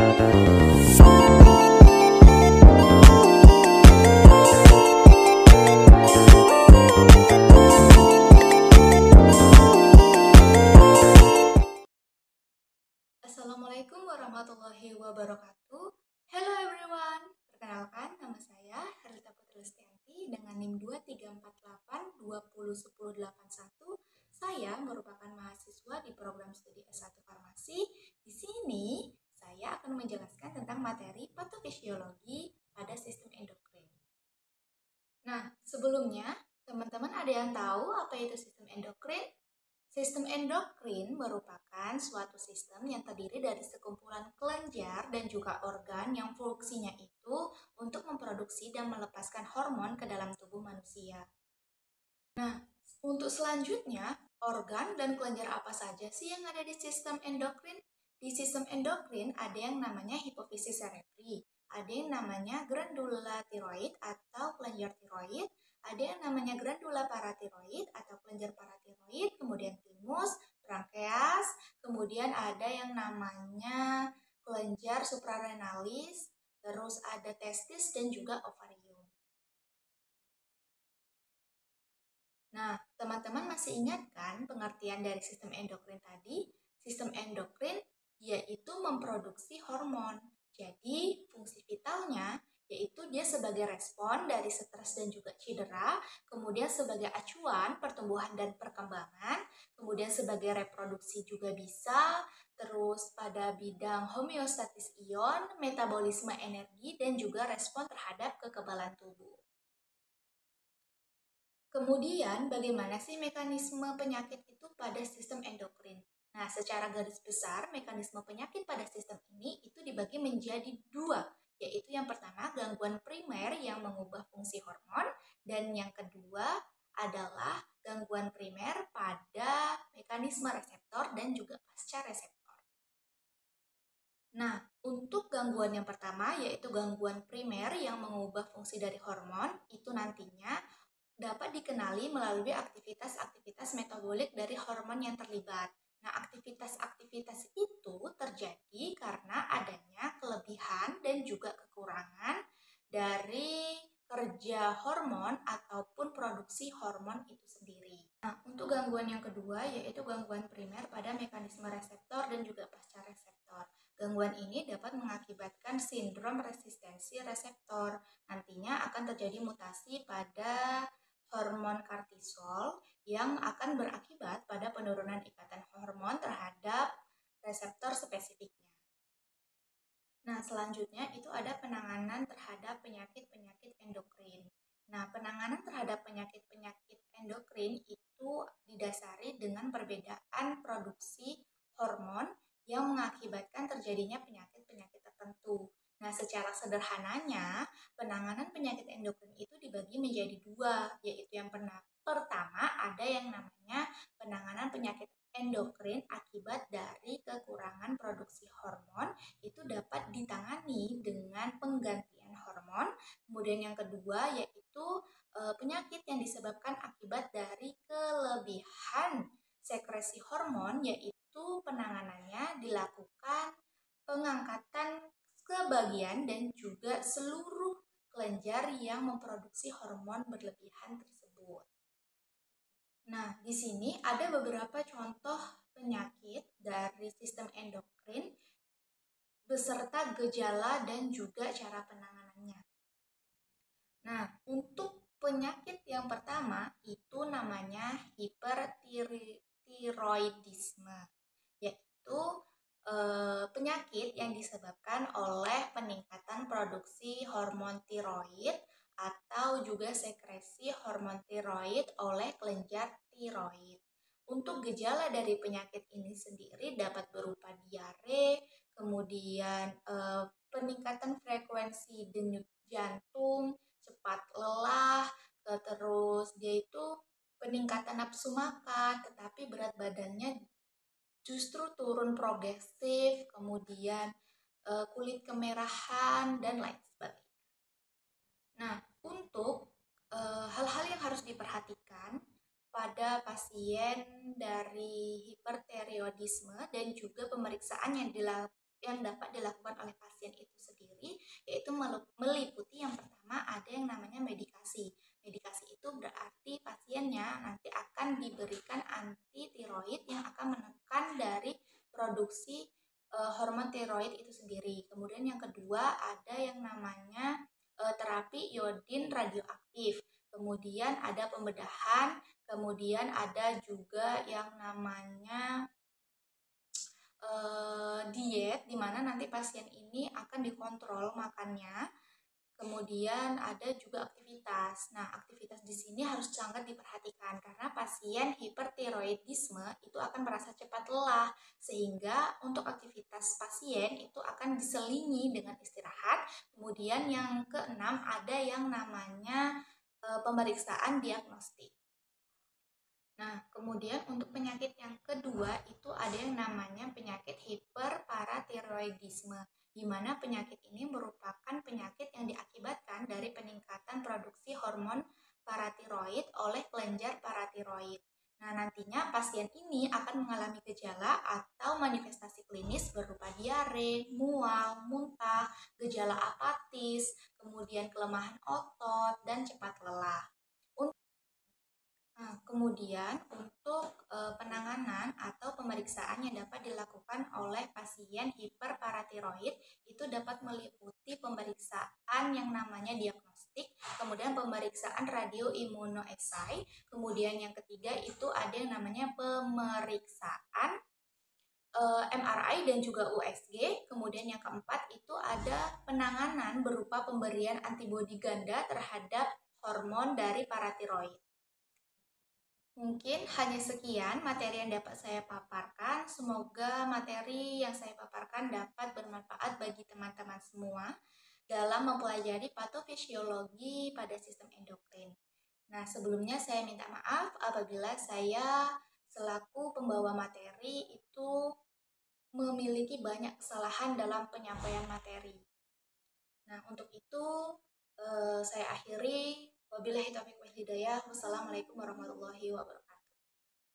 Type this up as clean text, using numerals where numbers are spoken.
Assalamualaikum warahmatullahi wabarakatuh. Hello everyone. Perkenalkan, nama saya Herlita Putri Listianti dengan NIM 2348201081. Saya merupakan mahasiswa di program studi S1 Farmasi. Di sini saya akan menjelaskan tentang materi patofisiologi pada sistem endokrin. Nah, sebelumnya teman-teman ada yang tahu apa itu sistem endokrin? Sistem endokrin merupakan suatu sistem yang terdiri dari sekumpulan kelenjar dan juga organ yang fungsinya itu untuk memproduksi dan melepaskan hormon ke dalam tubuh manusia. Nah, untuk selanjutnya, organ dan kelenjar apa saja sih yang ada di sistem endokrin? Di sistem endokrin ada yang namanya hipofisis cerebri, ada yang namanya glandula tiroid atau kelenjar tiroid, ada yang namanya glandula paratiroid atau kelenjar paratiroid, kemudian timus, brankeas, kemudian ada yang namanya kelenjar suprarenalis, terus ada testis dan juga ovarium. Nah, teman-teman masih ingat kan pengertian dari sistem endokrin tadi? Sistem endokrin yaitu memproduksi hormon. Jadi, fungsi vitalnya yaitu dia sebagai respon dari stres dan juga cedera, kemudian sebagai acuan pertumbuhan dan perkembangan, kemudian sebagai reproduksi juga bisa, terus pada bidang homeostatis ion, metabolisme energi, dan juga respon terhadap kekebalan tubuh. Kemudian, bagaimana sih mekanisme penyakit itu pada sistem endokrin? Nah, secara garis besar, mekanisme penyakit pada sistem ini itu dibagi menjadi dua, yaitu yang pertama gangguan primer yang mengubah fungsi hormon, dan yang kedua adalah gangguan primer pada mekanisme reseptor dan juga pasca reseptor. Nah, untuk gangguan yang pertama yaitu gangguan primer yang mengubah fungsi dari hormon, itu nantinya dapat dikenali melalui aktivitas-aktivitas metabolik dari hormon yang terlibat. Nah, aktivitas-aktivitas itu terjadi karena adanya kelebihan dan juga kekurangan dari kerja hormon ataupun produksi hormon itu sendiri. Nah, untuk gangguan yang kedua yaitu gangguan primer pada mekanisme reseptor dan juga pasca reseptor. Gangguan ini dapat mengakibatkan sindrom resistensi reseptor. Nantinya akan terjadi mutasi pada hormon kortisol yang akan berakibat pada penurunan ikatan hormon terhadap reseptor spesifiknya. Nah, selanjutnya itu ada penanganan terhadap penyakit-penyakit endokrin. Nah, penanganan terhadap penyakit-penyakit endokrin itu didasari dengan perbedaan produksi hormon yang mengakibatkan terjadinya penyakit-penyakit tertentu. Nah, secara sederhananya, penanganan penyakit endokrin itu dibagi menjadi dua, yaitu yang pertama ada yang namanya penanganan penyakit endokrin akibat dari kekurangan produksi hormon, itu dapat ditangani dengan penggantian hormon. Kemudian yang kedua yaitu penyakit yang disebabkan akibat dari kelebihan sekresi hormon, yaitu penanganannya dilakukan pengangkatan sebagian dan juga seluruh kelenjar yang memproduksi hormon berlebihan tersebut. Nah, di sini ada beberapa contoh penyakit dari sistem endokrin beserta gejala dan juga cara penanganannya. Nah, untuk penyakit yang pertama itu namanya hipertiroidisme, yaitu penyakit yang disebabkan oleh peningkatan produksi hormon tiroid atau juga sekresi hormon tiroid oleh kelenjar tiroid. Untuk gejala dari penyakit ini sendiri dapat berupa diare, kemudian peningkatan frekuensi denyut jantung, cepat lelah, terus dia itu peningkatan nafsu makan, tetapi berat badannya justru turun progresif, kemudian kulit kemerahan, dan lain sebagainya. Nah, untuk hal-hal yang harus diperhatikan pada pasien dari hipertiroidisme dan juga pemeriksaan yang dapat dilakukan oleh pasien itu sendiri, yaitu meliputi yang pertama ada yang namanya medikasi. Medikasi itu berarti pasiennya nanti akan diberikan anti tiroid yang akan menekan dari produksi hormon tiroid itu sendiri. Kemudian yang kedua ada yang namanya terapi iodin radioaktif. Kemudian ada pembedahan, kemudian ada juga yang namanya diet, di mana nanti pasien ini akan dikontrol makannya. Kemudian ada juga aktivitas. Nah, aktivitas di sini harus sangat diperhatikan karena pasien hipertiroidisme itu akan merasa cepat lelah, sehingga untuk aktivitas pasien itu akan diselingi dengan istirahat. Kemudian yang keenam ada yang namanya pemeriksaan diagnostik. Nah, kemudian untuk penyakit yang kedua itu ada yang namanya penyakit hiperparatiroidisme, di mana penyakit ini merupakan penyakit yang diakibatkan dari peningkatan produksi hormon paratiroid oleh kelenjar paratiroid. Nah, nantinya pasien ini akan mengalami gejala atau manifestasi klinis berupa diare, mual, muntah, gejala apatis, kemudian kelemahan otot, dan cepat lelah. Nah, kemudian untuk penanganan atau pemeriksaan yang dapat dilakukan oleh pasien hiperparatiroid itu dapat meliputi pemeriksaan yang namanya diagnostik, kemudian pemeriksaan radioimmunoassay, kemudian yang ketiga itu ada yang namanya pemeriksaan MRI dan juga USG, kemudian yang keempat itu ada penanganan berupa pemberian antibodi ganda terhadap hormon dari paratiroid. Mungkin hanya sekian materi yang dapat saya paparkan. Semoga materi yang saya paparkan dapat bermanfaat bagi teman-teman semua dalam mempelajari patofisiologi pada sistem endokrin. Nah, sebelumnya saya minta maaf apabila saya selaku pembawa materi itu memiliki banyak kesalahan dalam penyampaian materi. Nah, untuk itu saya akhiri. Wabillahi taufiq wal hidayah. Wassalamualaikum warahmatullahi wabarakatuh.